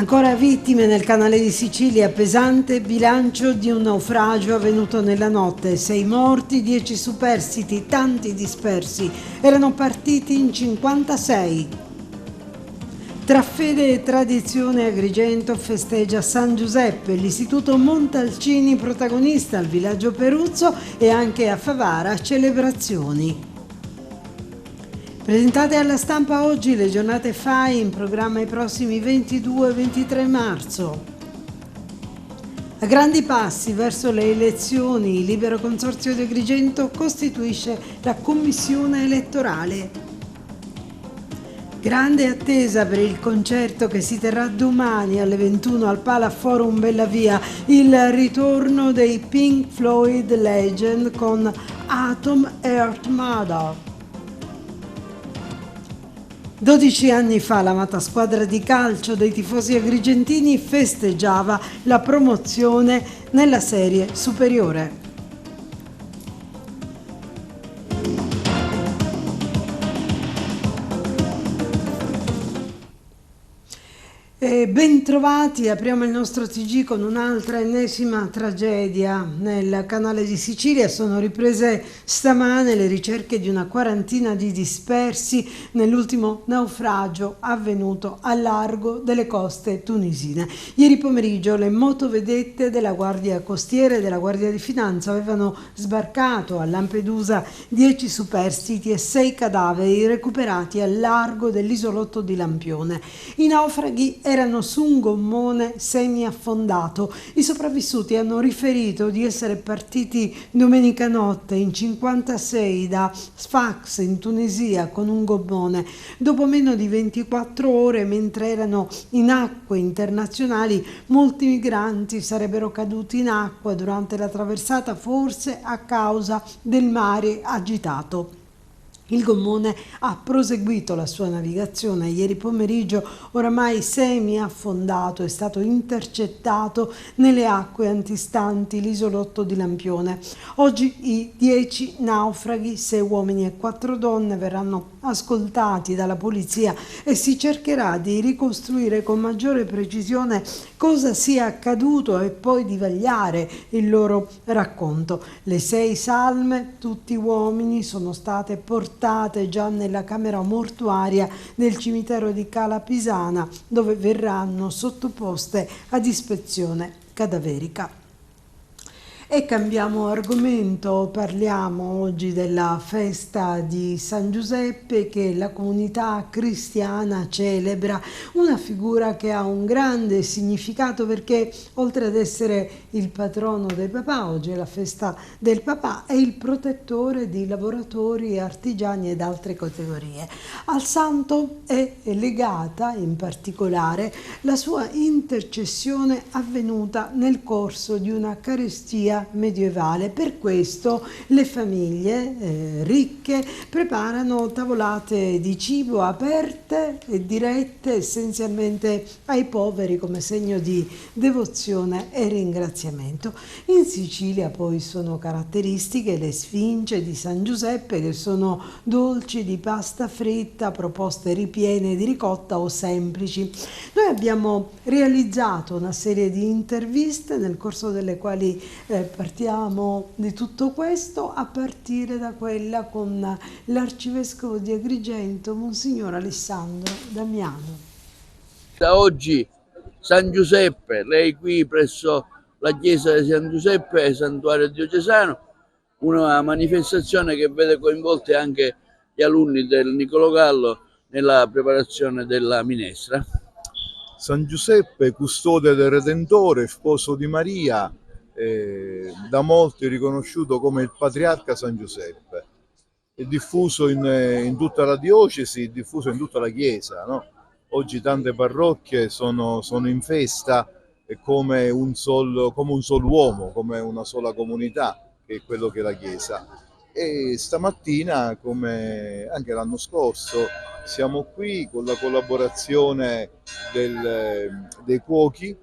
Ancora vittime nel canale di Sicilia, pesante bilancio di un naufragio avvenuto nella notte, 6 morti, 10 superstiti, tanti dispersi, erano partiti in 56. Tra fede e tradizione Agrigento festeggia San Giuseppe, l'istituto Montalcini protagonista al villaggio Peruzzo e anche a Favara celebrazioni. Presentate alla stampa oggi le giornate FAI in programma i prossimi 22 e 23 marzo. A grandi passi verso le elezioni, il Libero Consorzio di Agrigento costituisce la commissione elettorale. Grande attesa per il concerto che si terrà domani alle 21 al Pala Forum Bellavia, il ritorno dei Pink Floyd Legend con Atom Earth Mother. 12 anni fa l'amata squadra di calcio dei tifosi agrigentini festeggiava la promozione nella serie superiore. Ben trovati, apriamo il nostro TG con un'altra ennesima tragedia nel canale di Sicilia. Sono riprese stamane le ricerche di una quarantina di dispersi nell'ultimo naufragio avvenuto al largo delle coste tunisine. Ieri pomeriggio le motovedette della Guardia Costiera e della Guardia di Finanza avevano sbarcato a Lampedusa 10 superstiti e 6 cadaveri recuperati al largo dell'isolotto di Lampione. I naufraghi erano su un gommone semi-affondato. I sopravvissuti hanno riferito di essere partiti domenica notte in 56 da Sfax in Tunisia con un gommone. Dopo meno di 24 ore, mentre erano in acque internazionali, molti migranti sarebbero caduti in acqua durante la traversata, forse a causa del mare agitato. Il gommone ha proseguito la sua navigazione. Ieri pomeriggio, oramai semi-affondato, è stato intercettato nelle acque antistanti l'isolotto di Lampione. Oggi i 10 naufraghi, 6 uomini e 4 donne, verranno ascoltati dalla polizia e si cercherà di ricostruire con maggiore precisione cosa sia accaduto e poi di vagliare il loro racconto. Le 6 salme, tutti uomini, sono state portate già nella camera mortuaria del cimitero di Cala Pisana, dove verranno sottoposte ad ispezione cadaverica. E cambiamo argomento, parliamo oggi della festa di San Giuseppe che la comunità cristiana celebra, una figura che ha un grande significato perché oltre ad essere il patrono del papà, oggi è la festa del papà, è il protettore di lavoratori, artigiani ed altre categorie. Al santo è legata in particolare la sua intercessione avvenuta nel corso di una carestia medievale. Per questo le famiglie ricche preparano tavolate di cibo aperte e dirette essenzialmente ai poveri come segno di devozione e ringraziamento. In Sicilia poi sono caratteristiche le sfinge di San Giuseppe, che sono dolci di pasta fritta, proposte ripiene di ricotta o semplici. Noi abbiamo realizzato una serie di interviste nel corso delle quali partiamo di tutto questo, a partire da quella con l'arcivescovo di Agrigento, Monsignor Alessandro Damiano. Da oggi San Giuseppe, lei qui presso la chiesa di San Giuseppe, santuario diocesano, una manifestazione che vede coinvolti anche gli alunni del Niccolò Gallo nella preparazione della minestra. San Giuseppe, custode del Redentore, sposo di Maria, da molti riconosciuto come il patriarca San Giuseppe. È diffuso in tutta la diocesi, diffuso in tutta la chiesa, no? Oggi tante parrocchie sono in festa come un sol uomo, come una sola comunità, che è quello che è la chiesa. E stamattina, come anche l'anno scorso, siamo qui con la collaborazione dei cuochi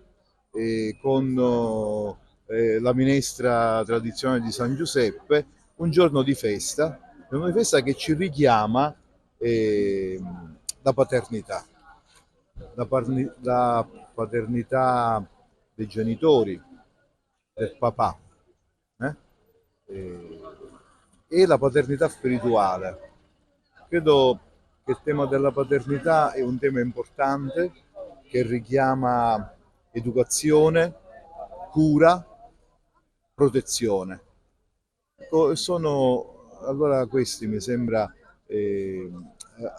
con la minestra tradizionale di San Giuseppe, un giorno di festa che ci richiama la paternità. La paternità dei genitori, del papà, e la paternità spirituale. Credo che il tema della paternità è un tema importante che richiama educazione, cura, protezione. Sono allora questi, mi sembra,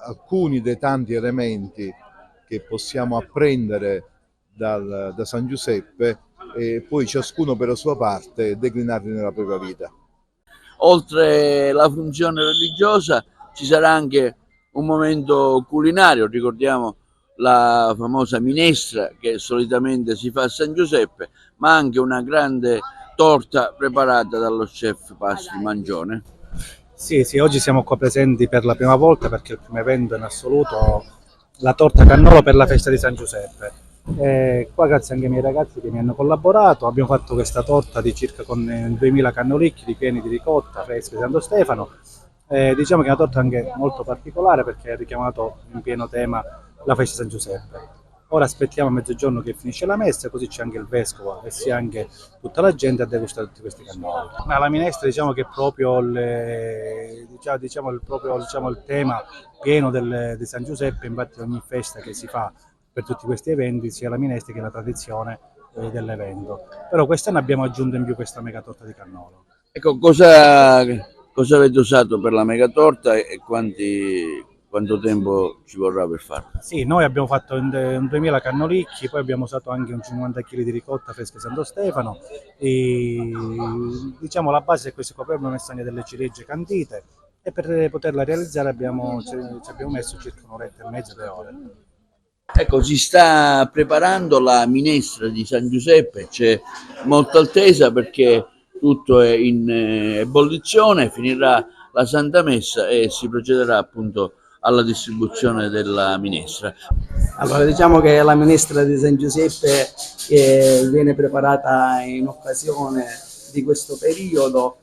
alcuni dei tanti elementi che possiamo apprendere da San Giuseppe e poi ciascuno per la sua parte declinarli nella propria vita. Oltre la funzione religiosa ci sarà anche un momento culinario, ricordiamo la famosa minestra che solitamente si fa a San Giuseppe, ma anche una grande torta preparata dallo chef Pasti Mangione. Sì, oggi siamo qua presenti per la prima volta perché è il primo evento in assoluto, la torta cannolo per la festa di San Giuseppe. Qua grazie anche ai miei ragazzi che mi hanno collaborato, abbiamo fatto questa torta di circa con 2000 cannolicchi ripieni di ricotta fresca di Santo Stefano. Diciamo che è una torta anche molto particolare perché ha richiamato in pieno tema la festa di San Giuseppe. Ora aspettiamo a mezzogiorno che finisce la messa, così c'è anche il vescovo e sia anche tutta la gente a degustare tutti questi cannoli. Ma la minestra diciamo che è proprio il tema pieno di San Giuseppe, infatti ogni festa che si fa per tutti questi eventi sia la minestra che la tradizione dell'evento. Però quest'anno abbiamo aggiunto in più questa mega torta di cannolo. Ecco, cosa avete usato per la mega torta e quanto tempo ci vorrà per farla? Sì, noi abbiamo fatto un 2000 cannolicchi, poi abbiamo usato anche un 50 kg di ricotta fresca Santo Stefano e diciamo la base è questa qua, poi abbiamo messo anche delle ciliegie candite e per poterla realizzare ci abbiamo messo circa un'oretta e mezza, 2 ore. Ecco, si sta preparando la minestra di San Giuseppe, c'è molta attesa perché tutto è in ebollizione, finirà la Santa Messa e si procederà appunto alla distribuzione della minestra. Allora, diciamo che la minestra di San Giuseppe viene preparata in occasione di questo periodo,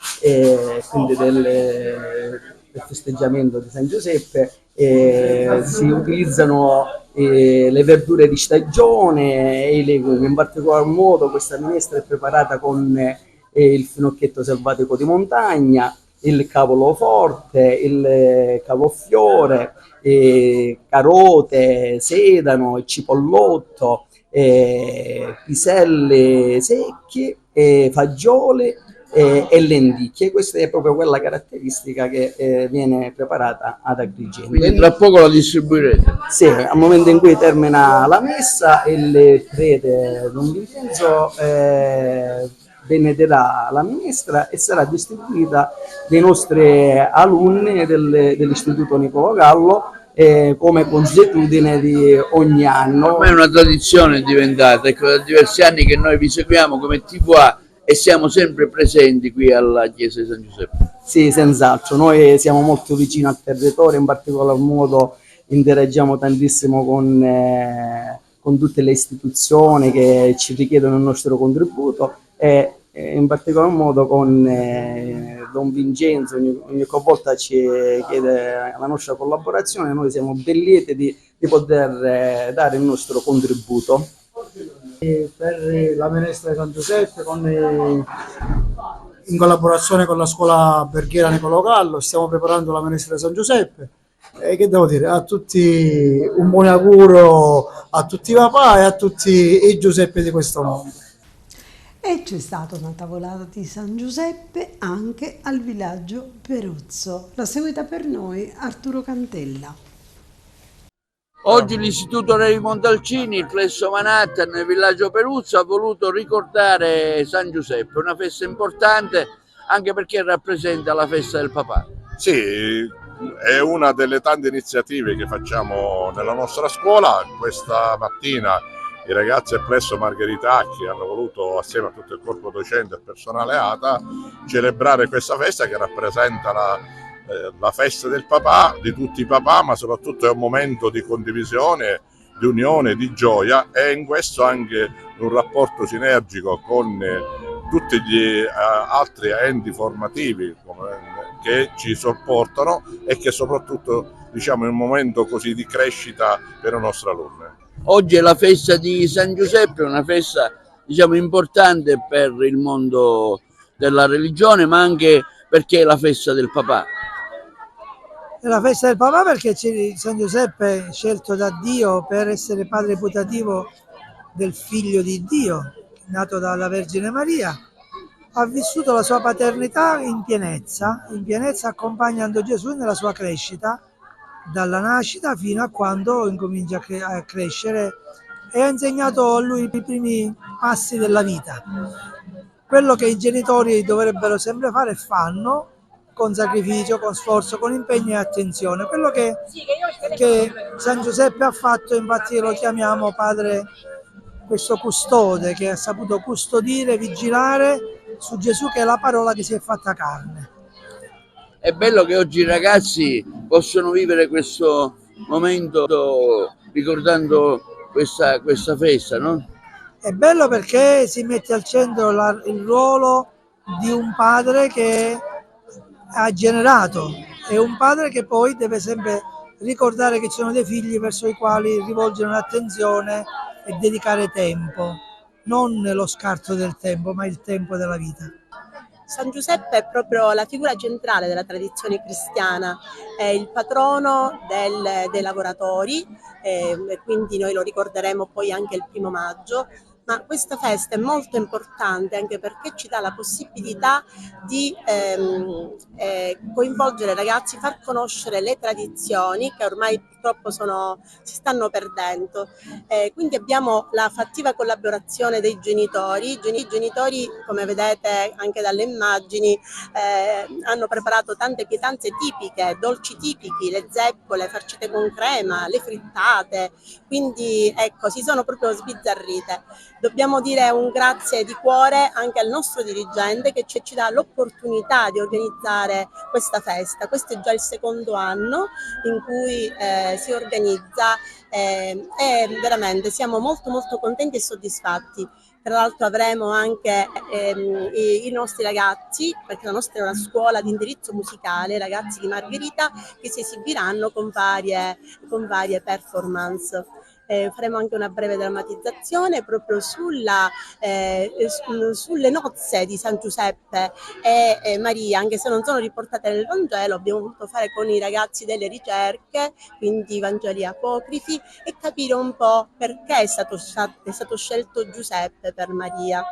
quindi del festeggiamento di San Giuseppe. Si utilizzano le verdure di stagione e i legumi. In particolar modo questa minestra è preparata con il finocchietto selvatico di montagna, il cavolo forte, il cavolfiore, carote, sedano, cipollotto, piselle secche, fagioli e lenticchie. Questa è proprio quella caratteristica che viene preparata ad Agrigento. Quindi tra poco la distribuirete? Sì, al momento in cui termina la messa il prete Don Vincenzo benederà la minestra e sarà distribuita dai nostri alunni dell'Istituto Niccolò Gallo come consuetudine di ogni anno. Ormai è una tradizione diventata, ecco, da diversi anni che noi vi seguiamo come TVA e siamo sempre presenti qui alla chiesa di San Giuseppe. Sì, senz'altro, noi siamo molto vicini al territorio, in particolar modo interagiamo tantissimo con tutte le istituzioni che ci richiedono il nostro contributo e in particolar modo con Don Vincenzo ogni volta ci chiede la nostra collaborazione. Noi siamo ben lieti di poter dare il nostro contributo. E per la minestra di San Giuseppe in collaborazione con la scuola alberghiera Niccolò Gallo stiamo preparando la minestra di San Giuseppe e che devo dire, a tutti un buon auguro a tutti i papà e a tutti i Giuseppe di questo mondo. E c'è stata una tavolata di San Giuseppe anche al villaggio Peruzzo. L'ha seguita per noi Arturo Cantella. Oggi l'Istituto Levi Montalcini, il Plesso Manhattan, nel villaggio Peruzzo, ha voluto ricordare San Giuseppe, una festa importante anche perché rappresenta la festa del papà. Sì, è una delle tante iniziative che facciamo nella nostra scuola. Questa mattina i ragazzi del Plesso Margheritacchi hanno voluto, assieme a tutto il corpo docente e personale ATA, celebrare questa festa che rappresenta la festa del papà, di tutti i papà, ma soprattutto è un momento di condivisione, di unione, di gioia e in questo anche un rapporto sinergico con tutti gli altri enti formativi che ci sopportano e che soprattutto diciamo in un momento così di crescita per i nostri alunni. oggi è la festa di San Giuseppe, una festa diciamo importante per il mondo della religione, ma anche perché è la festa del papà. È la festa del papà perché San Giuseppe è scelto da Dio per essere padre putativo del figlio di Dio, nato dalla Vergine Maria. Ha vissuto la sua paternità in pienezza accompagnando Gesù nella sua crescita, dalla nascita fino a quando incomincia a crescere, e ha insegnato a lui i primi passi della vita. Quello che i genitori dovrebbero sempre fare e fanno, con sacrificio, con sforzo, con impegno e attenzione. Quello che San Giuseppe ha fatto, infatti lo chiamiamo padre, questo custode, che ha saputo custodire, vigilare su Gesù, che è la parola che si è fatta carne. È bello che oggi i ragazzi possono vivere questo momento ricordando questa festa, no? È bello perché si mette al centro il ruolo di un padre che ha generato, è un padre che poi deve sempre ricordare che ci sono dei figli verso i quali rivolgere un'attenzione e dedicare tempo, non lo scarto del tempo, ma il tempo della vita. San Giuseppe è proprio la figura centrale della tradizione cristiana, è il patrono dei lavoratori, quindi noi lo ricorderemo poi anche il 1° maggio, ma questa festa è molto importante anche perché ci dà la possibilità di coinvolgere i ragazzi, far conoscere le tradizioni che ormai purtroppo si stanno perdendo. Quindi abbiamo la fattiva collaborazione dei genitori. I genitori, come vedete anche dalle immagini, hanno preparato tante pietanze tipiche, dolci tipici, le zeppole, farcite con crema, le frittate, quindi ecco, si sono proprio sbizzarrite. Dobbiamo dire un grazie di cuore anche al nostro dirigente che ci dà l'opportunità di organizzare questa festa. Questo è già il 2° anno in cui si organizza e veramente siamo molto contenti e soddisfatti. Tra l'altro avremo anche i nostri ragazzi, perché la nostra è una scuola di indirizzo musicale, ragazzi di Margherita, che si esibiranno con varie performance. Faremo anche una breve drammatizzazione proprio sulle nozze di San Giuseppe e Maria, anche se non sono riportate nel Vangelo. Abbiamo voluto fare con i ragazzi delle ricerche, quindi i Vangeli apocrifi, e capire un po' perché è stato scelto Giuseppe per Maria.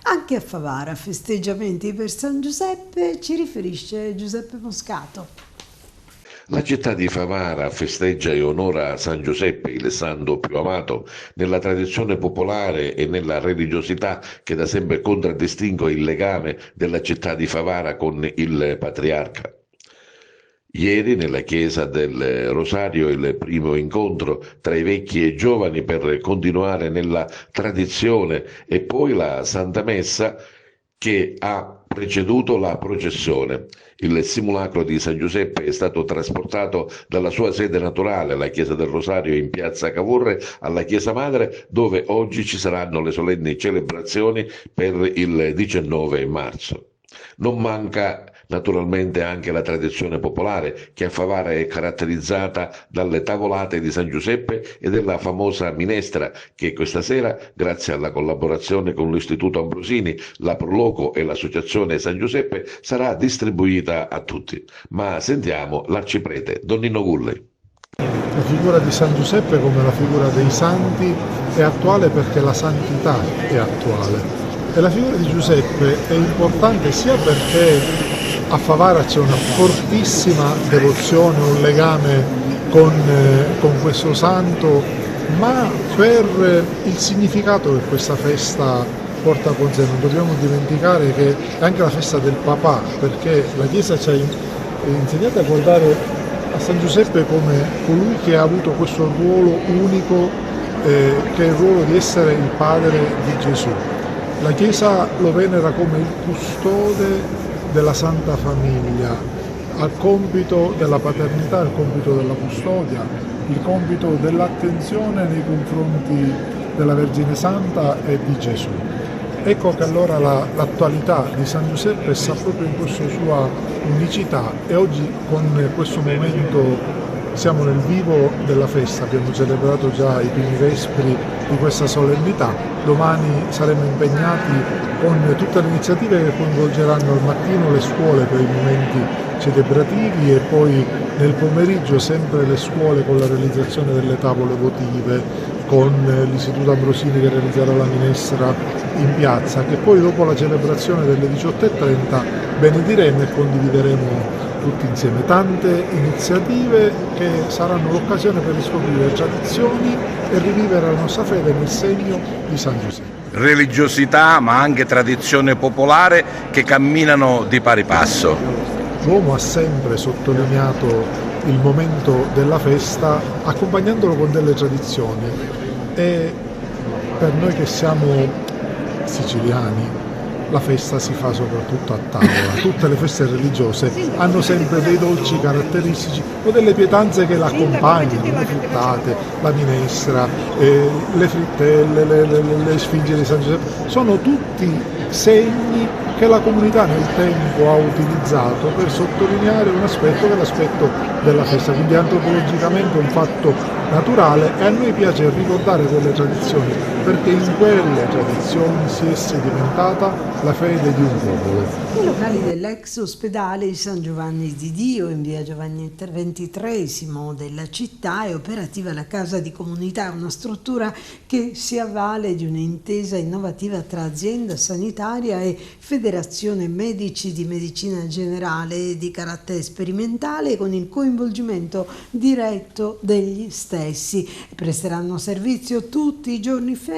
Anche a Favara festeggiamenti per San Giuseppe, ci riferisce Giuseppe Moscato. La città di Favara festeggia e onora San Giuseppe, il santo più amato, nella tradizione popolare e nella religiosità che da sempre contraddistingue il legame della città di Favara con il patriarca. Ieri nella chiesa del Rosario il primo incontro tra i vecchi e i giovani per continuare nella tradizione, e poi la Santa Messa che ha preceduto la processione. Il simulacro di San Giuseppe è stato trasportato dalla sua sede naturale, la chiesa del Rosario in piazza Cavour, alla chiesa madre, dove oggi ci saranno le solenni celebrazioni per il 19 marzo. Non manca naturalmente anche la tradizione popolare, che a Favara è caratterizzata dalle tavolate di San Giuseppe e della famosa minestra, che questa sera, grazie alla collaborazione con l'Istituto Ambrosini, la Proloco e l'Associazione San Giuseppe, sarà distribuita a tutti. Ma sentiamo l'arciprete Don Nino Gulli. La figura di San Giuseppe, come la figura dei santi, è attuale perché la santità è attuale. E la figura di Giuseppe è importante sia perché a Favara c'è una fortissima devozione, un legame con questo santo, ma per il significato che questa festa porta con sé. Non dobbiamo dimenticare che è anche la festa del papà, perché la Chiesa ci ha insegnato a guardare a San Giuseppe come colui che ha avuto questo ruolo unico, che è il ruolo di essere il padre di Gesù. La Chiesa lo venera come il custode della Santa Famiglia, al compito della paternità, al compito della custodia, il compito dell'attenzione nei confronti della Vergine Santa e di Gesù. Ecco che allora l'attualità di San Giuseppe sta proprio in questa sua unicità, e oggi con questo momento siamo nel vivo della festa. Abbiamo celebrato già i primi vespri di questa solennità, domani saremo impegnati con tutte le iniziative che coinvolgeranno al mattino le scuole per i momenti celebrativi, e poi nel pomeriggio sempre le scuole con la realizzazione delle tavole votive, con l'Istituto Ambrosini che realizzerà la minestra in piazza, che poi dopo la celebrazione delle 18:30 benediremo e condivideremo tutti insieme. Tante iniziative che saranno l'occasione per riscoprire tradizioni e rivivere la nostra fede nel segno di San Giuseppe. Religiosità ma anche tradizione popolare che camminano di pari passo. L'uomo ha sempre sottolineato il momento della festa accompagnandolo con delle tradizioni, e per noi che siamo siciliani la festa si fa soprattutto a tavola. Tutte le feste religiose hanno sempre dei dolci caratteristici o delle pietanze che la accompagnano, le frittate, la minestra, le frittelle, le sfinge di San Giuseppe. Sono tutti segni che la comunità nel tempo ha utilizzato per sottolineare un aspetto che è l'aspetto della festa, quindi antropologicamente un fatto naturale, e a noi piace ricordare quelle tradizioni perché in quelle tradizioni si è sedimentata la fede di un popolo. I locali dell'ex ospedale di San Giovanni di Dio in via Giovanni XXIII della città è operativa la Casa di Comunità, una struttura che si avvale di un'intesa innovativa tra azienda sanitaria e Federazione Medici di Medicina Generale di carattere sperimentale, con il coinvolgimento diretto degli stessi. Presteranno servizio tutti i giorni feriali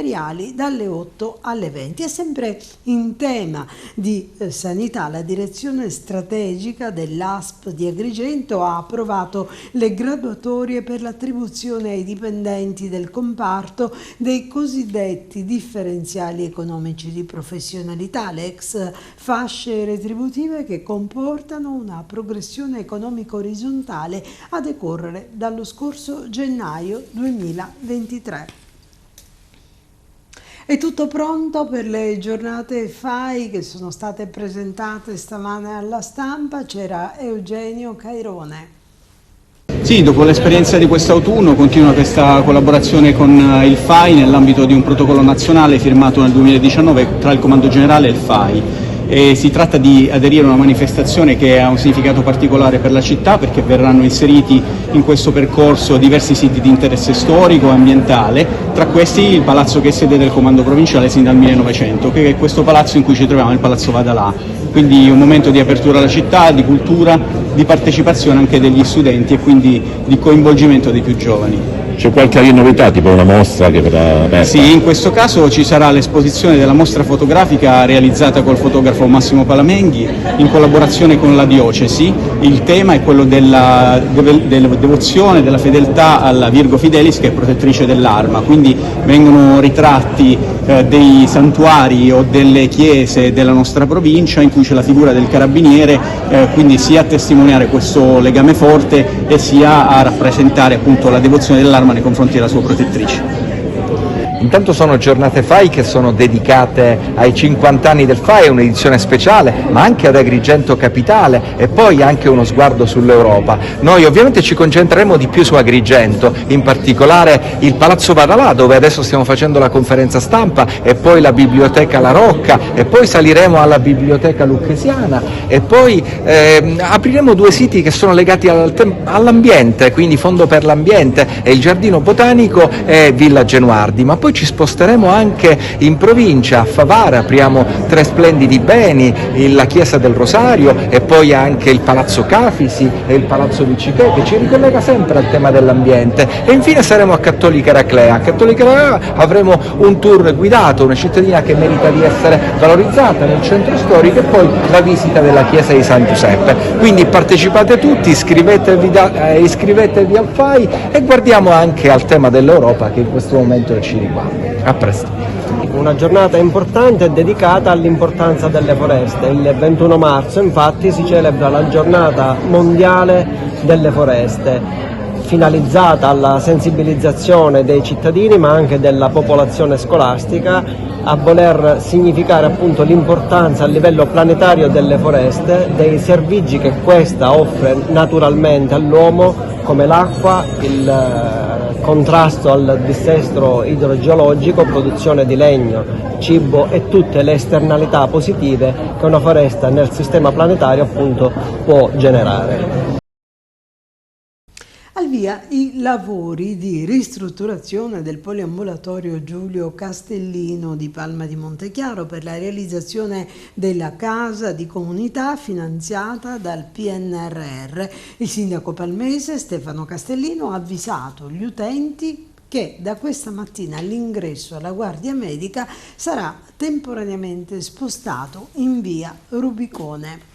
dalle 8 alle 20. E sempre in tema di sanità, la direzione strategica dell'ASP di Agrigento ha approvato le graduatorie per l'attribuzione ai dipendenti del comparto dei cosiddetti differenziali economici di professionalità, le ex fasce retributive che comportano una progressione economica orizzontale a decorrere dallo scorso gennaio 2023. È tutto pronto per le giornate FAI che sono state presentate stamane alla stampa. C'era Eugenio Cairone. Sì, dopo l'esperienza di quest'autunno continua questa collaborazione con il FAI nell'ambito di un protocollo nazionale firmato nel 2019 tra il Comando Generale e il FAI. E si tratta di aderire a una manifestazione che ha un significato particolare per la città, perché verranno inseriti in questo percorso diversi siti di interesse storico e ambientale, tra questi il palazzo che è sede del comando provinciale sin dal 1900, che è questo palazzo in cui ci troviamo, il Palazzo Vadalà. Quindi un momento di apertura alla città, di cultura, di partecipazione anche degli studenti e quindi di coinvolgimento dei più giovani. C'è qualche novità, tipo una mostra che verrà aperta? Sì, in questo caso ci sarà l'esposizione della mostra fotografica realizzata col fotografo Massimo Palamenghi in collaborazione con la diocesi. Il tema è quello della devozione, della fedeltà alla Virgo Fidelis, che è protettrice dell'Arma, quindi vengono ritratti dei santuari o delle chiese della nostra provincia in cui c'è la figura del carabiniere, quindi sia a testimoniare questo legame forte e sia a rappresentare appunto la devozione dell'Arma nei confronti della sua protettrice. Intanto sono giornate FAI che sono dedicate ai 50 anni del FAI, è un'edizione speciale, ma anche ad Agrigento Capitale e poi anche uno sguardo sull'Europa. Noi ovviamente ci concentreremo di più su Agrigento, in particolare il Palazzo Vadalà, dove adesso stiamo facendo la conferenza stampa, e poi la Biblioteca La Rocca, e poi saliremo alla Biblioteca Lucchesiana, e poi apriremo due siti che sono legati all'ambiente, quindi Fondo per l'Ambiente e il Giardino Botanico e Villa Genuardi, ma poi poi ci sposteremo anche in provincia, a Favara, apriamo 3 splendidi beni, la Chiesa del Rosario e poi anche il Palazzo Cafisi e il Palazzo di Ciché, che ci ricollega sempre al tema dell'ambiente, e infine saremo a Cattolica Eraclea. A Cattolica Eraclea avremo un tour guidato, una cittadina che merita di essere valorizzata nel centro storico, e poi la visita della chiesa di San Giuseppe. Quindi partecipate tutti, iscrivetevi al FAI e guardiamo anche al tema dell'Europa che in questo momento ci riguarda. A presto. Una giornata importante dedicata all'importanza delle foreste. Il 21 marzo infatti si celebra la giornata mondiale delle foreste, finalizzata alla sensibilizzazione dei cittadini ma anche della popolazione scolastica, a voler significare appunto l'importanza a livello planetario delle foreste, dei servigi che questa offre naturalmente all'uomo, come l'acqua, il contrasto al dissesto idrogeologico, produzione di legno, cibo e tutte le esternalità positive che una foresta nel sistema planetario appunto può generare. Al via i lavori di ristrutturazione del poliambulatorio Giulio Castellino di Palma di Montechiaro per la realizzazione della casa di comunità finanziata dal PNRR. Il sindaco palmese Stefano Castellino ha avvisato gli utenti che da questa mattina l'ingresso alla guardia medica sarà temporaneamente spostato in via Rubicone.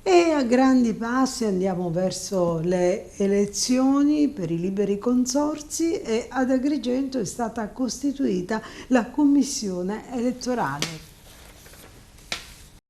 E a grandi passi andiamo verso le elezioni per i liberi consorzi, e ad Agrigento è stata costituita la commissione elettorale.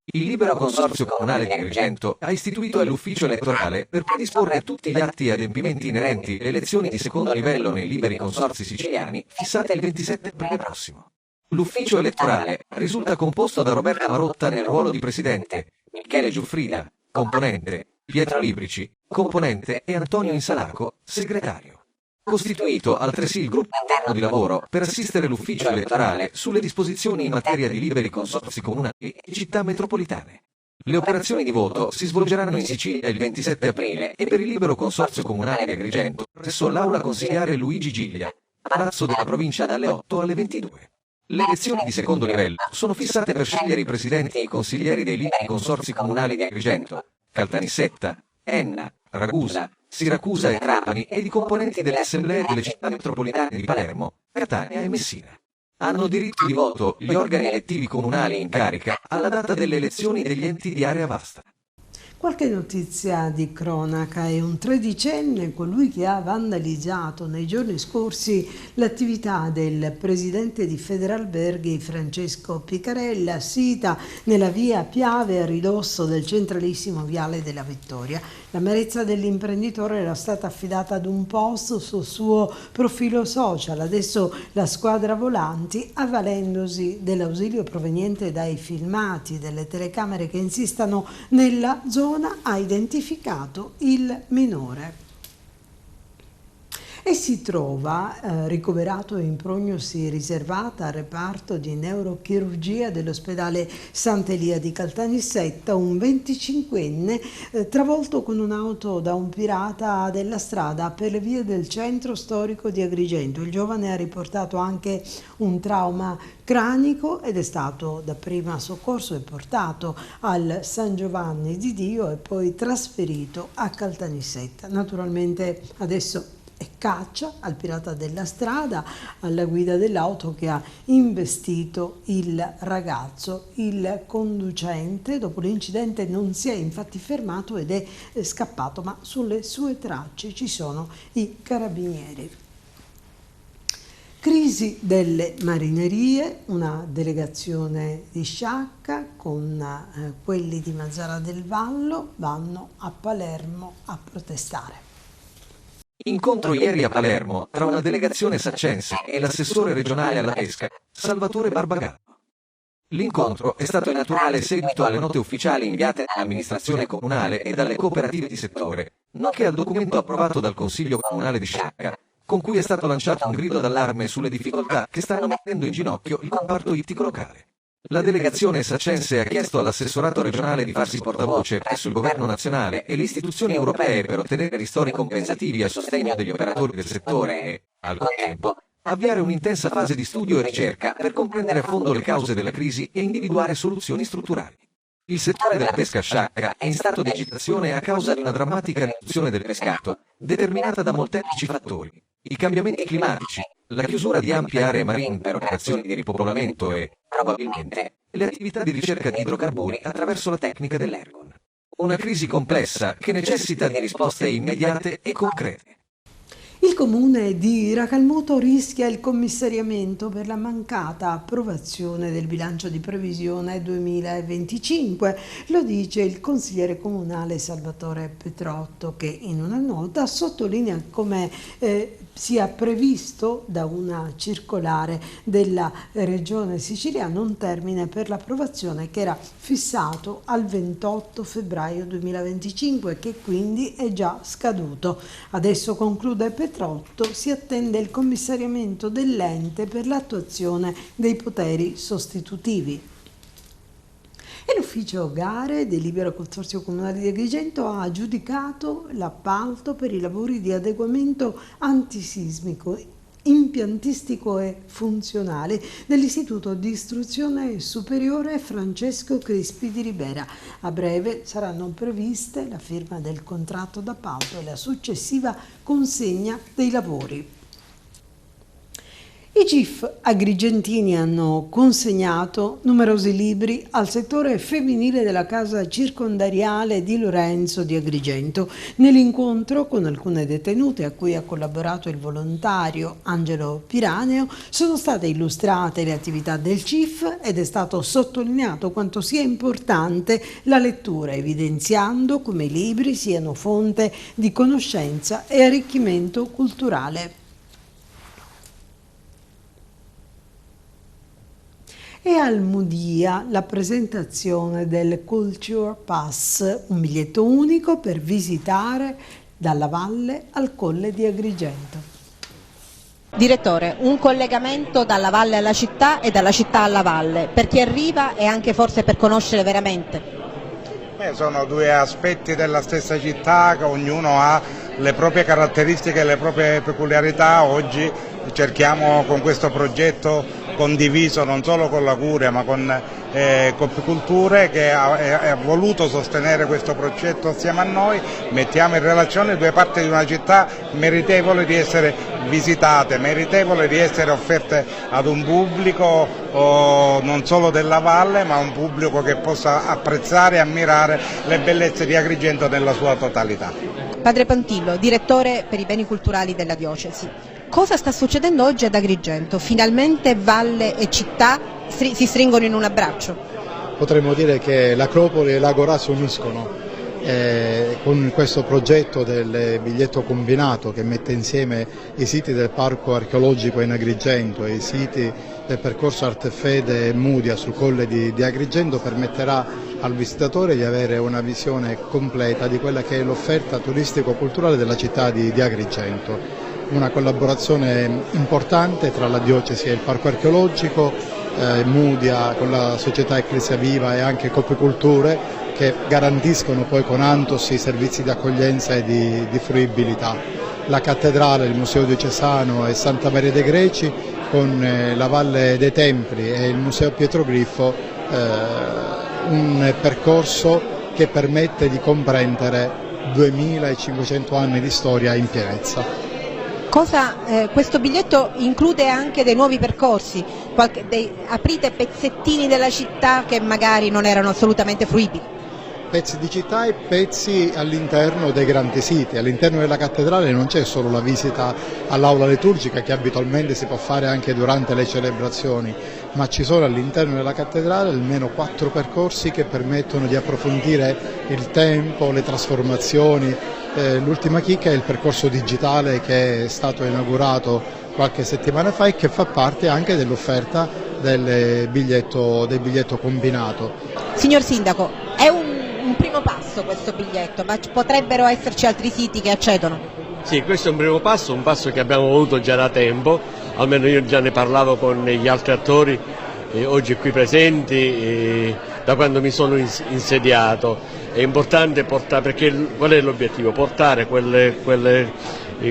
Il Libero Consorzio Comunale di Agrigento ha istituito l'ufficio elettorale per predisporre tutti gli atti e adempimenti inerenti alle elezioni di secondo livello nei liberi consorzi siciliani fissate il 27 aprile prossimo. L'ufficio elettorale risulta composto da Roberta Marotta nel ruolo di presidente, Michele Giuffrida, componente, Pietro Librici, componente, e Antonio Insalaco, segretario. Costituito altresì il gruppo interno di lavoro per assistere l'ufficio elettorale sulle disposizioni in materia di liberi consorzi comunali e città metropolitane. Le operazioni di voto si svolgeranno in Sicilia il 27 aprile e per il Libero Consorzio Comunale di Agrigento presso l'Aula Consiliare Luigi Giglia, Palazzo della Provincia, dalle 8 alle 22. Le elezioni di secondo livello sono fissate per scegliere i presidenti e i consiglieri dei liberi consorzi comunali di Agrigento, Caltanissetta, Enna, Ragusa, Siracusa e Trapani, e di componenti delle assemblee delle città metropolitane di Palermo, Catania e Messina. Hanno diritto di voto gli organi elettivi comunali in carica alla data delle elezioni degli enti di area vasta. Qualche notizia di cronaca: è un tredicenne colui che ha vandalizzato nei giorni scorsi l'attività del presidente di Federalberghi Francesco Piccarella, sita nella via Piave a ridosso del centralissimo viale della Vittoria. L'amarezza dell'imprenditore era stata affidata ad un post sul suo profilo social. Adesso la squadra volanti, avvalendosi dell'ausilio proveniente dai filmati delle telecamere che insistono nella zona, ha identificato il minore e si trova ricoverato in prognosi riservata al reparto di neurochirurgia dell'ospedale Sant'Elia di Caltanissetta un 25enne travolto con un'auto da un pirata della strada per le vie del centro storico di Agrigento. Il giovane ha riportato anche un trauma cranico ed è stato dapprima soccorso e portato al San Giovanni di Dio e poi trasferito a Caltanissetta. Naturalmente adesso è caccia al pirata della strada, alla guida dell'auto che ha investito il ragazzo. Il conducente dopo l'incidente non si è infatti fermato ed è scappato, ma sulle sue tracce ci sono i carabinieri. Crisi delle marinerie, una delegazione di Sciacca con quelli di Mazzara del Vallo vanno a Palermo a protestare. Incontro ieri a Palermo tra una delegazione saccense e l'assessore regionale alla pesca, Salvatore Barbagallo. L'incontro è stato in naturale seguito alle note ufficiali inviate dall'amministrazione comunale e dalle cooperative di settore, nonché al documento approvato dal Consiglio Comunale di Sciacca, con cui è stato lanciato un grido d'allarme sulle difficoltà che stanno mettendo in ginocchio il comparto ittico locale. La delegazione saccense ha chiesto all'assessorato regionale di farsi portavoce presso il governo nazionale e le istituzioni europee per ottenere ristori compensativi a sostegno degli operatori del settore e, al contempo, avviare un'intensa fase di studio e ricerca per comprendere a fondo le cause della crisi e individuare soluzioni strutturali. Il settore della pesca a sciacca è in stato di agitazione a causa di una drammatica riduzione del pescato, determinata da molteplici fattori. I cambiamenti climatici, la chiusura di ampie aree marine per operazioni di ripopolamento e, probabilmente, le attività di ricerca di idrocarburi attraverso la tecnica dell'Ergon. Una crisi complessa che necessita di risposte immediate e concrete. Il comune di Racalmuto rischia il commissariamento per la mancata approvazione del bilancio di previsione 2025, lo dice il consigliere comunale Salvatore Petrotto, che in una nota sottolinea come sia previsto da una circolare della Regione Siciliana un termine per l'approvazione che era fissato al 28 febbraio 2025, che quindi è già scaduto. Adesso, conclude Petrotto, si attende il commissariamento dell'ente per l'attuazione dei poteri sostitutivi. E l'ufficio gare del Libero Consorzio Comunale di Agrigento ha aggiudicato l'appalto per i lavori di adeguamento antisismico, impiantistico e funzionale dell'Istituto di Istruzione Superiore Francesco Crispi di Ribera. A breve saranno previste la firma del contratto d'appalto e la successiva consegna dei lavori. I GIF agrigentini hanno consegnato numerosi libri al settore femminile della casa circondariale di Lorenzo di Agrigento. Nell'incontro con alcune detenute a cui ha collaborato il volontario Angelo Piraneo sono state illustrate le attività del GIF ed è stato sottolineato quanto sia importante la lettura, evidenziando come i libri siano fonte di conoscenza e arricchimento culturale. E al Mudia la presentazione del Culture Pass, un biglietto unico per visitare dalla valle al Colle di Agrigento. Direttore, un collegamento dalla valle alla città e dalla città alla valle, per chi arriva e anche forse per conoscere veramente. Sono due aspetti della stessa città che ognuno ha le proprie caratteristiche e le proprie peculiarità. Oggi cerchiamo con questo progetto condiviso non solo con la Curia ma con Copiculture, che ha voluto sostenere questo progetto assieme a noi. Mettiamo in relazione due parti di una città meritevole di essere visitate, meritevole di essere offerte ad un pubblico non solo della valle, ma un pubblico che possa apprezzare e ammirare le bellezze di Agrigento nella sua totalità. Padre Pantillo, direttore per i beni culturali della diocesi. Cosa sta succedendo oggi ad Agrigento? Finalmente valle e città si stringono in un abbraccio? Potremmo dire che l'Acropoli e l'Agorà si uniscono con questo progetto del biglietto combinato che mette insieme i siti del parco archeologico in Agrigento e i siti del percorso Artefede e Mudia sul Colle di Agrigento. Permetterà al visitatore di avere una visione completa di quella che è l'offerta turistico-culturale della città di Agrigento. Una collaborazione importante tra la diocesi e il parco archeologico, Mudia con la società Ecclesia Viva e anche Copiculture, che garantiscono poi con Antos i servizi di accoglienza e di fruibilità. La cattedrale, il Museo Diocesano e Santa Maria dei Greci con la Valle dei Templi e il Museo Pietro Griffo, un percorso che permette di comprendere 2500 anni di storia in pienezza. Questo biglietto include anche dei nuovi percorsi, aprite pezzettini della città che magari non erano assolutamente fruibili. Pezzi di città e pezzi all'interno dei grandi siti. All'interno della cattedrale non c'è solo la visita all'aula liturgica, che abitualmente si può fare anche durante le celebrazioni, ma ci sono all'interno della cattedrale almeno 4 percorsi che permettono di approfondire il tempo, le trasformazioni. L'ultima chicca è il percorso digitale che è stato inaugurato qualche settimana fa e che fa parte anche dell'offerta del biglietto combinato. Signor Sindaco, è un primo passo questo biglietto, ma potrebbero esserci altri siti che accedono? Sì, questo è un primo passo, un passo che abbiamo voluto già da tempo, almeno io già ne parlavo con gli altri attori oggi qui presenti, da quando mi sono insediato. È importante portare, perché qual è l'obiettivo? Portare quelle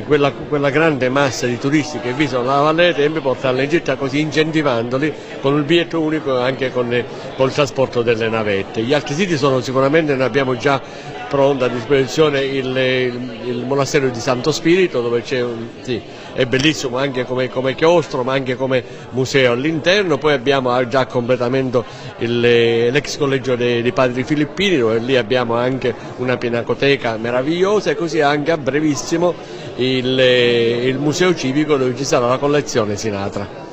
quella grande massa di turisti che visitano la Valle dei Templi, portarli in città, così incentivandoli con il biglietto unico e anche col trasporto delle navette. Gli altri siti sono sicuramente, ne abbiamo già pronto a disposizione il monastero di Santo Spirito, dove è bellissimo anche come chiostro ma anche come museo all'interno. Poi abbiamo già a completamento l'ex collegio dei padri filippini, dove lì abbiamo anche una pinacoteca meravigliosa, e così anche a brevissimo il museo civico, dove ci sarà la collezione Sinatra.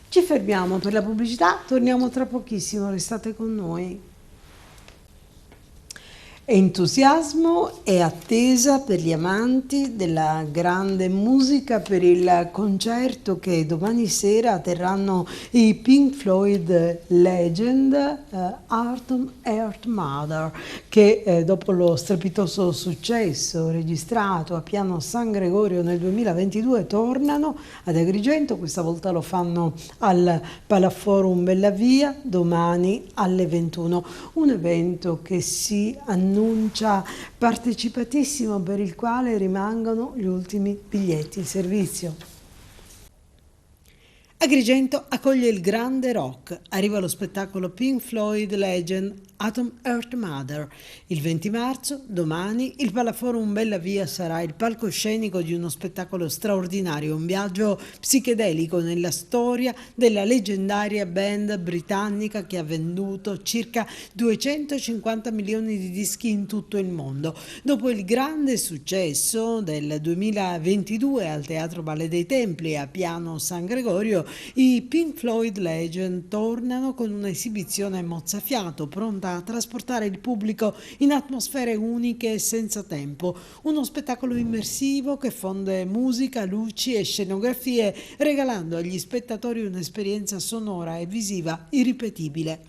Ci fermiamo per la pubblicità, torniamo tra pochissimo, restate con noi. Entusiasmo e attesa per gli amanti della grande musica per il concerto che domani sera terranno i Pink Floyd Legend, Atom Earth Mother, che dopo lo strepitoso successo registrato a Piano San Gregorio nel 2022 tornano ad Agrigento. Questa volta lo fanno al Palaforum Bellavia domani alle 21, un evento che si annuncia partecipatissimo, per il quale rimangono gli ultimi biglietti. Il servizio Agrigento accoglie il grande rock. Arriva lo spettacolo Pink Floyd Legend Atom Earth Mother. Il 20 marzo, domani, il Palaforum Bellavia sarà il palcoscenico di uno spettacolo straordinario, un viaggio psichedelico nella storia della leggendaria band britannica che ha venduto circa 250 milioni di dischi in tutto il mondo. Dopo il grande successo del 2022 al Teatro Valle dei Templi a Piano San Gregorio, i Pink Floyd Legend tornano con un'esibizione mozzafiato, pronta a trasportare il pubblico in atmosfere uniche e senza tempo. Uno spettacolo immersivo che fonde musica, luci e scenografie, regalando agli spettatori un'esperienza sonora e visiva irripetibile.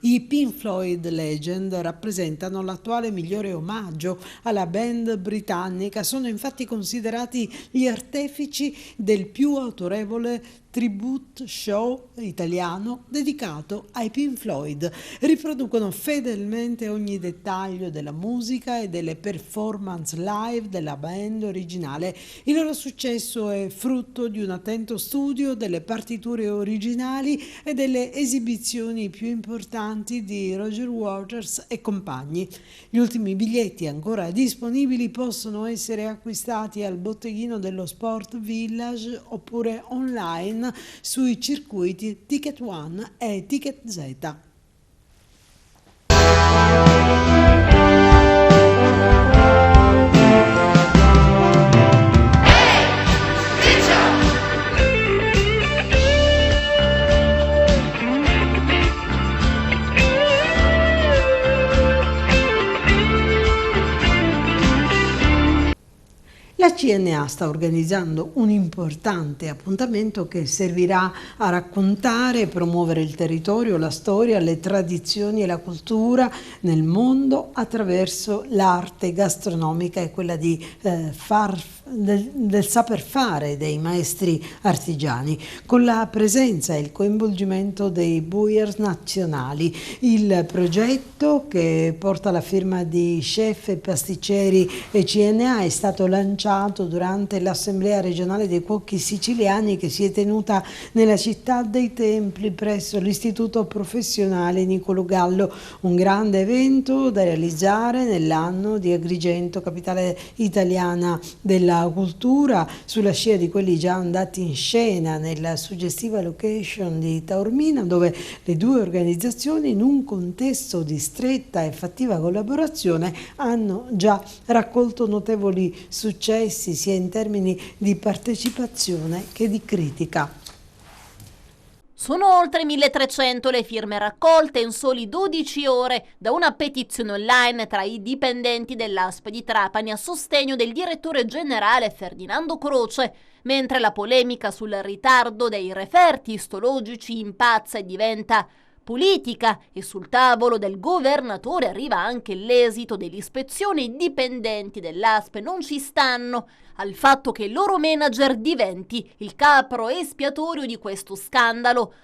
I Pink Floyd Legend rappresentano l'attuale migliore omaggio alla band britannica, sono infatti considerati gli artefici del più autorevole tribute show italiano dedicato ai Pink Floyd. Riproducono fedelmente ogni dettaglio della musica e delle performance live della band originale. Il loro successo è frutto di un attento studio delle partiture originali e delle esibizioni più importanti di Roger Waters e compagni. Gli ultimi biglietti ancora disponibili possono essere acquistati al botteghino dello Sport Village oppure online sui circuiti Ticket One e Ticket Z. La CNA sta organizzando un importante appuntamento che servirà a raccontare e promuovere il territorio, la storia, le tradizioni e la cultura nel mondo attraverso l'arte gastronomica e quella del saper fare dei maestri artigiani, con la presenza e il coinvolgimento dei Buyers nazionali. Il progetto, che porta la firma di chef e pasticceri e CNA, è stato lanciato durante l'Assemblea regionale dei cuochi siciliani che si è tenuta nella città dei Templi presso l'Istituto Professionale Niccolò Gallo, un grande evento da realizzare nell'anno di Agrigento, capitale italiana della cultura, sulla scia di quelli già andati in scena nella suggestiva location di Taormina, dove le due organizzazioni, in un contesto di stretta e fattiva collaborazione, hanno già raccolto notevoli successi sia in termini di partecipazione che di critica. Sono oltre 1300 le firme raccolte in soli 12 ore da una petizione online tra i dipendenti dell'ASP di Trapani a sostegno del direttore generale Ferdinando Croce, mentre la polemica sul ritardo dei referti istologici impazza e diventa politica, e sul tavolo del governatore arriva anche l'esito dell'ispezione. I dipendenti dell'ASP non ci stanno al fatto che il loro manager diventi il capro espiatorio di questo scandalo.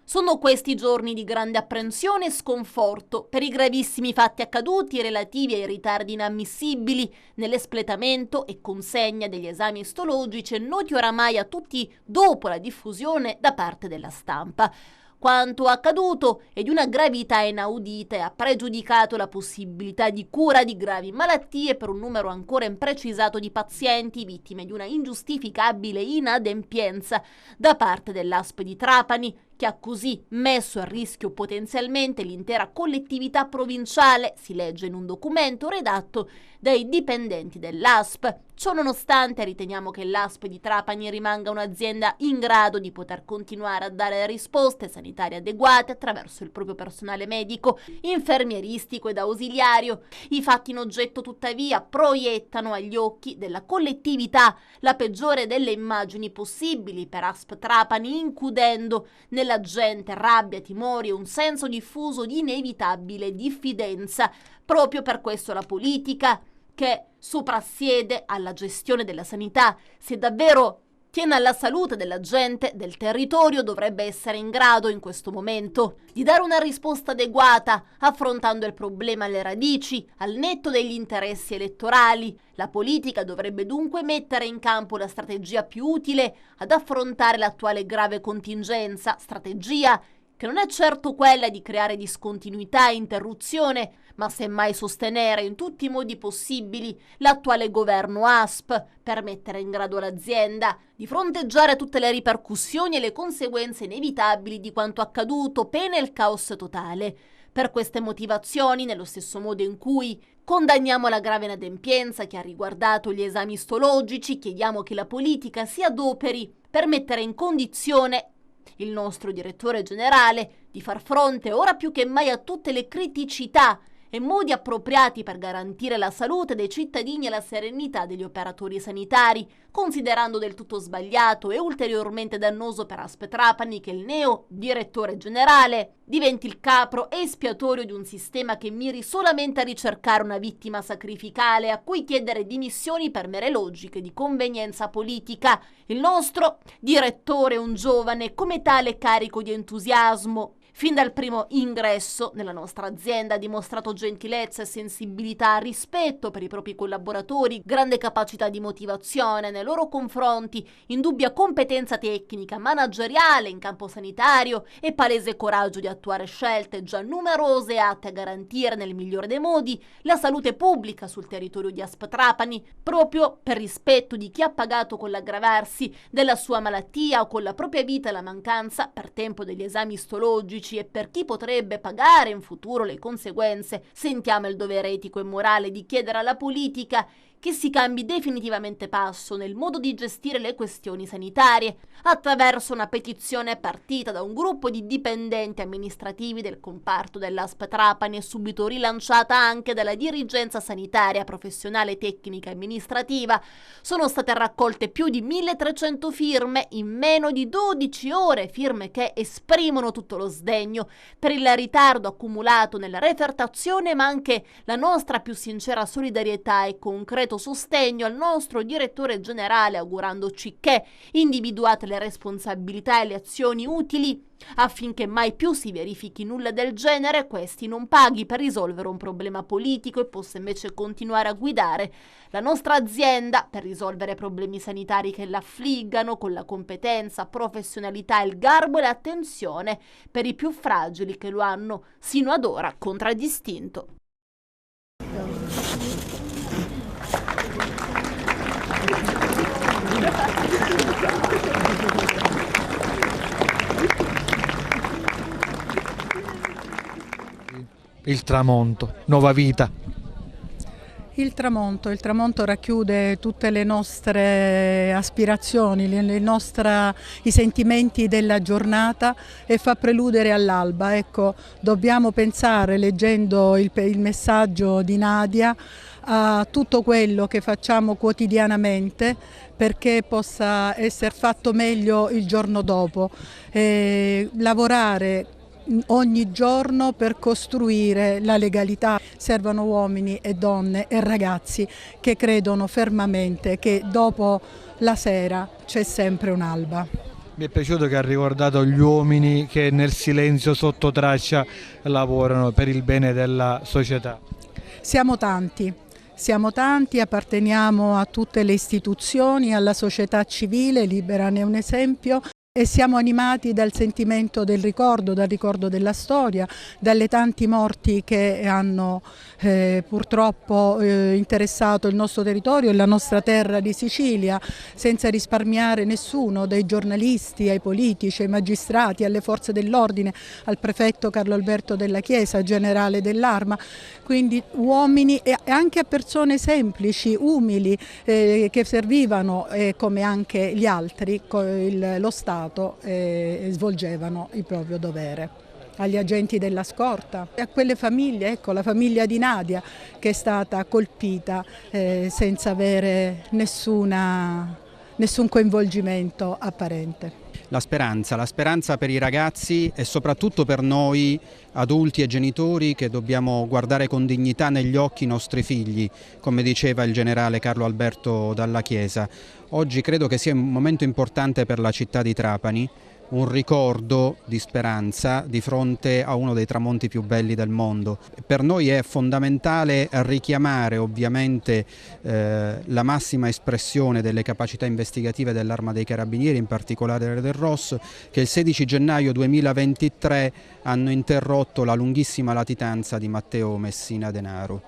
Sono questi giorni di grande apprensione e sconforto per i gravissimi fatti accaduti relativi ai ritardi inammissibili nell'espletamento e consegna degli esami istologici noti oramai a tutti dopo la diffusione da parte della stampa. Quanto accaduto è di una gravità inaudita e ha pregiudicato la possibilità di cura di gravi malattie per un numero ancora imprecisato di pazienti vittime di una ingiustificabile inadempienza da parte dell'ASP di Trapani, che ha così messo a rischio potenzialmente l'intera collettività provinciale, si legge in un documento redatto dai dipendenti dell'ASP. Ciò nonostante riteniamo che l'ASP di Trapani rimanga un'azienda in grado di poter continuare a dare risposte sanitarie adeguate attraverso il proprio personale medico, infermieristico ed ausiliario. I fatti in oggetto tuttavia proiettano agli occhi della collettività la peggiore delle immagini possibili per ASP Trapani, incudendo nella gente rabbia, timori e un senso diffuso di inevitabile diffidenza. Proprio per questo la politica, che soprassiede alla gestione della sanità, se davvero tiene alla salute della gente del territorio, dovrebbe essere in grado in questo momento di dare una risposta adeguata, affrontando il problema alle radici, al netto degli interessi elettorali. La politica dovrebbe dunque mettere in campo la strategia più utile ad affrontare l'attuale grave contingenza, strategia che non è certo quella di creare discontinuità e interruzione, ma semmai sostenere in tutti i modi possibili l'attuale governo ASP per mettere in grado l'azienda di fronteggiare tutte le ripercussioni e le conseguenze inevitabili di quanto accaduto, pena il caos totale. Per queste motivazioni, nello stesso modo in cui condanniamo la grave inadempienza che ha riguardato gli esami istologici, chiediamo che la politica si adoperi per mettere in condizione il nostro direttore generale di far fronte ora più che mai a tutte le criticità e modi appropriati per garantire la salute dei cittadini e la serenità degli operatori sanitari, considerando del tutto sbagliato e ulteriormente dannoso per ASP Trapani che il neo direttore generale diventi il capro espiatorio di un sistema che miri solamente a ricercare una vittima sacrificale a cui chiedere dimissioni per mere logiche di convenienza politica. Il nostro direttore è un giovane, come tale carico di entusiasmo. Fin dal primo ingresso nella nostra azienda ha dimostrato gentilezza e sensibilità, rispetto per i propri collaboratori, grande capacità di motivazione nei loro confronti, indubbia competenza tecnica, manageriale in campo sanitario e palese coraggio di attuare scelte già numerose e atte a garantire nel migliore dei modi la salute pubblica sul territorio di ASP Trapani, proprio per rispetto di chi ha pagato con l'aggravarsi della sua malattia o con la propria vita la mancanza per tempo degli esami istologici e per chi potrebbe pagare in futuro le conseguenze. Sentiamo il dovere etico e morale di chiedere alla politica che si cambi definitivamente passo nel modo di gestire le questioni sanitarie attraverso una petizione partita da un gruppo di dipendenti amministrativi del comparto dell'ASP Trapani e subito rilanciata anche dalla dirigenza sanitaria, professionale, tecnica e amministrativa. Sono state raccolte più di 1300 firme in meno di 12 ore, firme che esprimono tutto lo sdegno per il ritardo accumulato nella refertazione, ma anche la nostra più sincera solidarietà e concreto sostegno al nostro direttore generale, augurandoci che, individuate le responsabilità e le azioni utili affinché mai più si verifichi nulla del genere, questi non paghi per risolvere un problema politico e possa invece continuare a guidare la nostra azienda per risolvere problemi sanitari che l'affliggano con la competenza, professionalità, il garbo e l'attenzione per i più fragili che lo hanno sino ad ora contraddistinto. Il tramonto, nuova vita. Il tramonto racchiude tutte le nostre aspirazioni, i sentimenti della giornata e fa preludere all'alba. Ecco, dobbiamo pensare, leggendo il messaggio di Nadia, a tutto quello che facciamo quotidianamente perché possa essere fatto meglio il giorno dopo. Lavorare ogni giorno per costruire la legalità. Servono uomini e donne e ragazzi che credono fermamente che dopo la sera c'è sempre un'alba. Mi è piaciuto che ha ricordato gli uomini che nel silenzio sotto traccia lavorano per il bene della società. Siamo tanti, apparteniamo a tutte le istituzioni, alla società civile, Libera ne è un esempio. E siamo animati dal sentimento del ricordo, dal ricordo della storia, dalle tanti morti che hanno purtroppo interessato il nostro territorio e la nostra terra di Sicilia, senza risparmiare nessuno, dai giornalisti ai politici, ai magistrati, alle forze dell'ordine, al prefetto Carlo Alberto Della Chiesa, generale dell'Arma, quindi uomini e anche a persone semplici, umili, che servivano come anche gli altri, lo Stato, svolgevano il proprio dovere. Agli agenti della scorta e a quelle famiglie, ecco la famiglia di Nadia che è stata colpita senza avere nessun coinvolgimento apparente. La speranza per i ragazzi e soprattutto per noi adulti e genitori che dobbiamo guardare con dignità negli occhi i nostri figli, come diceva il generale Carlo Alberto Dalla Chiesa. Oggi credo che sia un momento importante per la città di Trapani, un ricordo di speranza di fronte a uno dei tramonti più belli del mondo. Per noi è fondamentale richiamare ovviamente la massima espressione delle capacità investigative dell'Arma dei Carabinieri, in particolare del ROS, che il 16 gennaio 2023 hanno interrotto la lunghissima latitanza di Matteo Messina Denaro.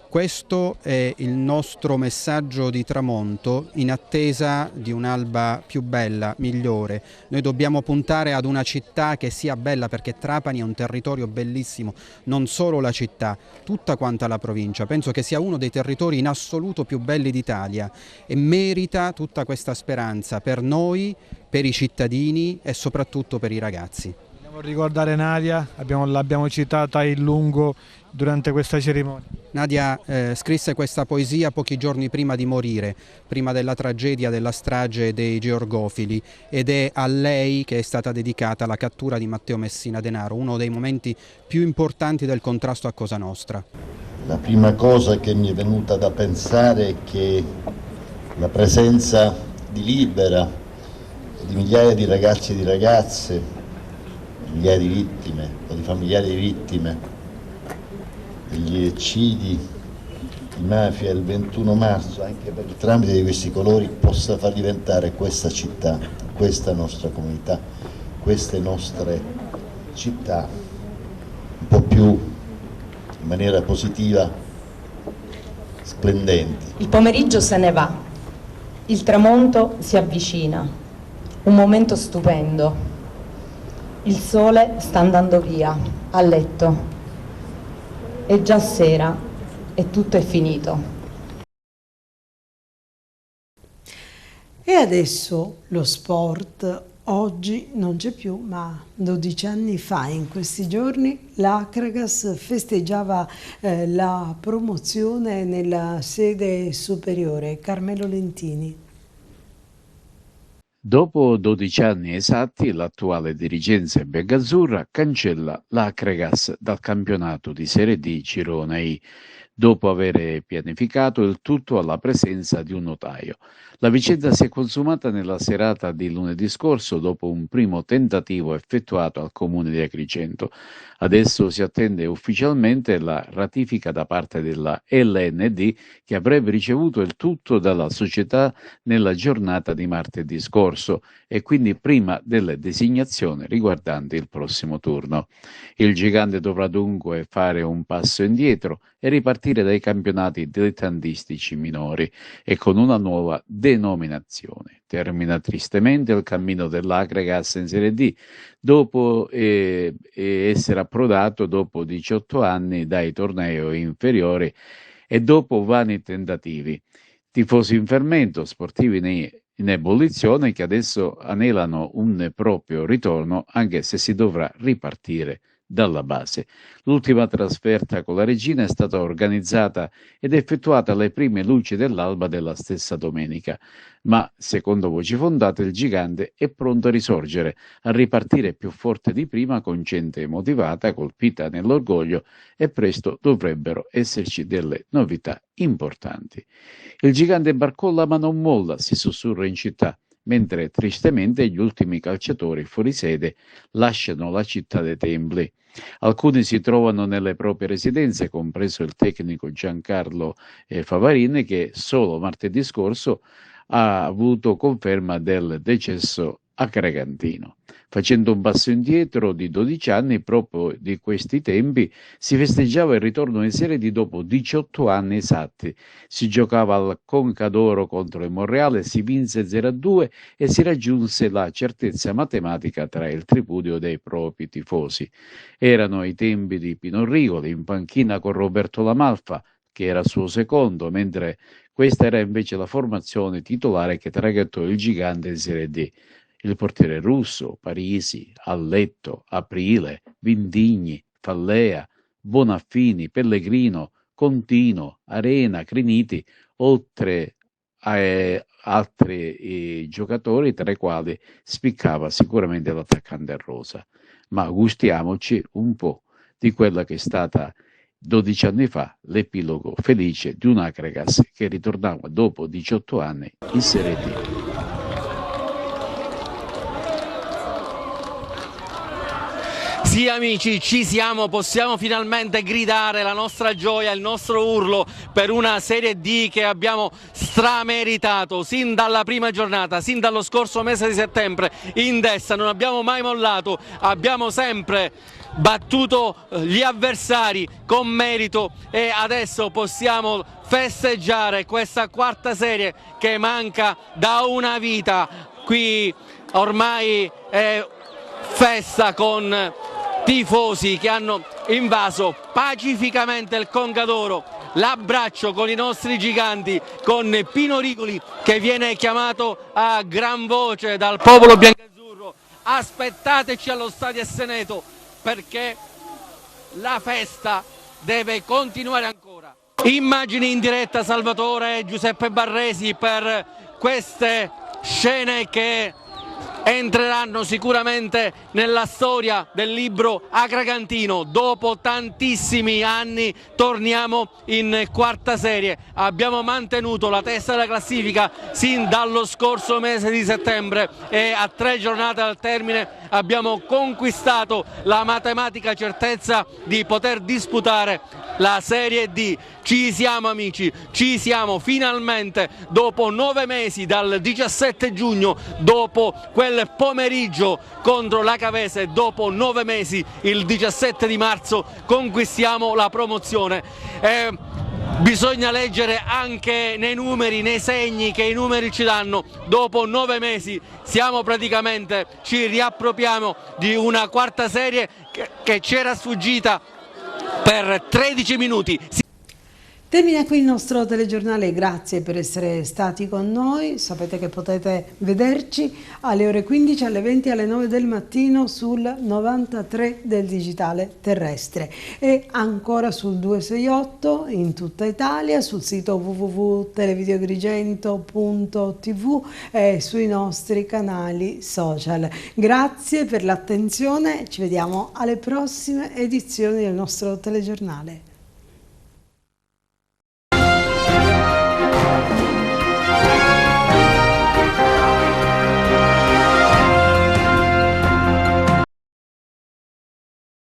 Questo è il nostro messaggio di tramonto in attesa di un'alba più bella, migliore. Noi dobbiamo puntare ad una città che sia bella, perché Trapani è un territorio bellissimo, non solo la città, tutta quanta la provincia. Penso che sia uno dei territori in assoluto più belli d'Italia e merita tutta questa speranza per noi, per i cittadini e soprattutto per i ragazzi. Vogliamo ricordare Nadia, l'abbiamo citata in lungo durante questa cerimonia. Nadia scrisse questa poesia pochi giorni prima di morire, prima della tragedia della strage dei Georgofili, ed è a lei che è stata dedicata la cattura di Matteo Messina Denaro, uno dei momenti più importanti del contrasto a Cosa Nostra. La prima cosa che mi è venuta da pensare è che la presenza di Libera, di migliaia di ragazzi e di ragazze, migliaia di vittime o di familiari di vittime degli eccidi di mafia il 21 marzo, anche per il tramite di questi colori, possa far diventare questa città, questa nostra comunità, queste nostre città un po' più in maniera positiva, splendenti. Il pomeriggio se ne va, il tramonto si avvicina, un momento stupendo. Il sole sta andando via, a letto. È già sera e tutto è finito. E adesso lo sport. Oggi non c'è più, ma 12 anni fa, in questi giorni, l'Acragas festeggiava la promozione nella sede superiore. Carmelo Lentini. Dopo 12 anni esatti, l'attuale dirigenza biancazzurra cancella l'Acragas dal campionato di Serie D Girone I, dopo aver pianificato il tutto alla presenza di un notaio. La vicenda si è consumata nella serata di lunedì scorso dopo un primo tentativo effettuato al comune di Agrigento. Adesso si attende ufficialmente la ratifica da parte della LND, che avrebbe ricevuto il tutto dalla società nella giornata di martedì scorso e quindi prima delle designazioni riguardanti il prossimo turno. Il gigante dovrà dunque fare un passo indietro e ripartire dai campionati dilettantistici minori e con una nuova denominazione. Termina tristemente il cammino dell'Acragas in Serie D dopo essere approdato dopo 18 anni dai tornei inferiori e dopo vani tentativi. Tifosi in fermento, sportivi in ebollizione che adesso anelano un proprio ritorno, anche se si dovrà ripartire dalla base. L'ultima trasferta con la Regina è stata organizzata ed effettuata alle prime luci dell'alba della stessa domenica, ma secondo voci fondate il gigante è pronto a risorgere, a ripartire più forte di prima con gente motivata, colpita nell'orgoglio, e presto dovrebbero esserci delle novità importanti. Il gigante barcolla ma non molla, si sussurra in città. mentre tristemente gli ultimi calciatori fuori sede lasciano la città dei templi. Alcuni si trovano nelle proprie residenze, compreso il tecnico Giancarlo Favarini, che solo martedì scorso ha avuto conferma del decesso a Cragantino. Facendo un passo indietro di 12 anni, proprio di questi tempi, si festeggiava il ritorno in Serie D dopo 18 anni esatti. Si giocava al Concadoro contro il Monreale, si vinse 0-2 e si raggiunse la certezza matematica tra il tripudio dei propri tifosi. Erano i tempi di Pino Rigoli in panchina con Roberto Lamalfa, che era suo secondo, mentre questa era invece la formazione titolare che traghettò il gigante in Serie D. Il portiere Russo, Parisi, Alletto, Aprile, Vindigni, Fallea, Bonaffini, Pellegrino, Contino, Arena, Criniti, oltre a altri giocatori, tra i quali spiccava sicuramente l'attaccante rosa. Ma gustiamoci un po' di quella che è stata 12 anni fa l'epilogo felice di un Acregas che ritornava dopo 18 anni in Serie D. Sì amici, ci siamo, possiamo finalmente gridare la nostra gioia, il nostro urlo per una Serie D che abbiamo strameritato sin dalla prima giornata, sin dallo scorso mese di settembre in Dessa, non abbiamo mai mollato, abbiamo sempre battuto gli avversari con merito e adesso possiamo festeggiare questa quarta serie che manca da una vita. Qui ormai è festa con tifosi che hanno invaso pacificamente il Concadoro, l'abbraccio con i nostri giganti, con Pino Rigoli che viene chiamato a gran voce dal popolo biancazzurro: aspettateci allo stadio Esseneto perché la festa deve continuare ancora. Immagini in diretta Salvatore e Giuseppe Barresi per queste scene che entreranno sicuramente nella storia del libro Acragantino. Dopo tantissimi anni torniamo in quarta serie, abbiamo mantenuto la testa della classifica sin dallo scorso mese di settembre e a 3 giornate dal termine abbiamo conquistato la matematica certezza di poter disputare la Serie D. Ci siamo amici, ci siamo finalmente dopo 9 mesi dal 17 giugno, dopo quel pomeriggio contro la Cavese, dopo 9 mesi il 17 di marzo conquistiamo la promozione. Bisogna leggere anche nei numeri, nei segni che i numeri ci danno. Dopo 9 mesi ci riappropriamo di una quarta serie che c'era sfuggita per 13 minuti. Termina qui il nostro telegiornale, grazie per essere stati con noi. Sapete che potete vederci alle ore 15, alle 20 e alle 9 del mattino sul 93 del digitale terrestre e ancora sul 268 in tutta Italia, sul sito www.televideoagrigento.tv e sui nostri canali social. Grazie per l'attenzione, ci vediamo alle prossime edizioni del nostro telegiornale.